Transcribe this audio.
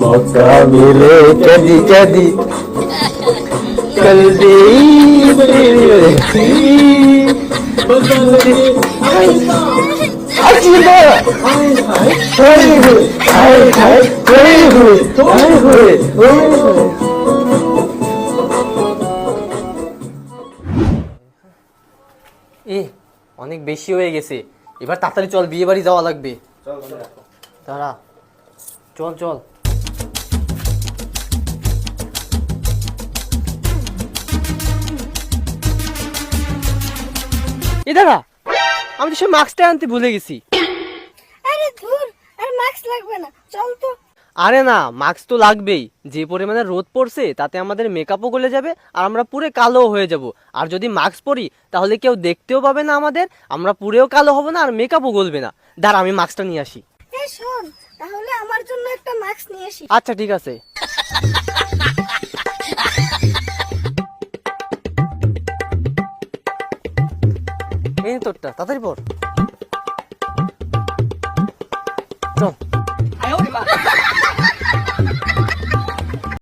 मौका मिले कदी कदी कल অনেক বেশি হয়ে গেছে, এবার তাড়াতাড়ি চল, বিয়ে বাড়ি যাওয়া লাগবে। দাঁড়া, চল চল। এ দাঁড়া, আমি তো সে মাস্কটা আনতে ভুলে গেছি। আরে ধুর, আর মাস্ক লাগবে না, চল তো। আরে না, মাস্ক তো লাগবেই, যে পরিমাণে রোদ পড়ছে তাতে আমাদের মেকআপও গলে যাবে আর আমরা পুরো কালো হয়ে যাব। আর যদি মাস্ক পরি তাহলে কেউ দেখতেও পাবে না আমাদের, আমরা পুরেও কালো হব না আর মেকআপও গলবে না। দাঁড়া, আমি মাস্কটা নিয়ে আসি। এই শোন, তাহলে আমার জন্য একটা মাস্ক নিয়ে আসি। আচ্ছা ঠিক আছে। এই তোরটা তাড়াতাড়ি পর।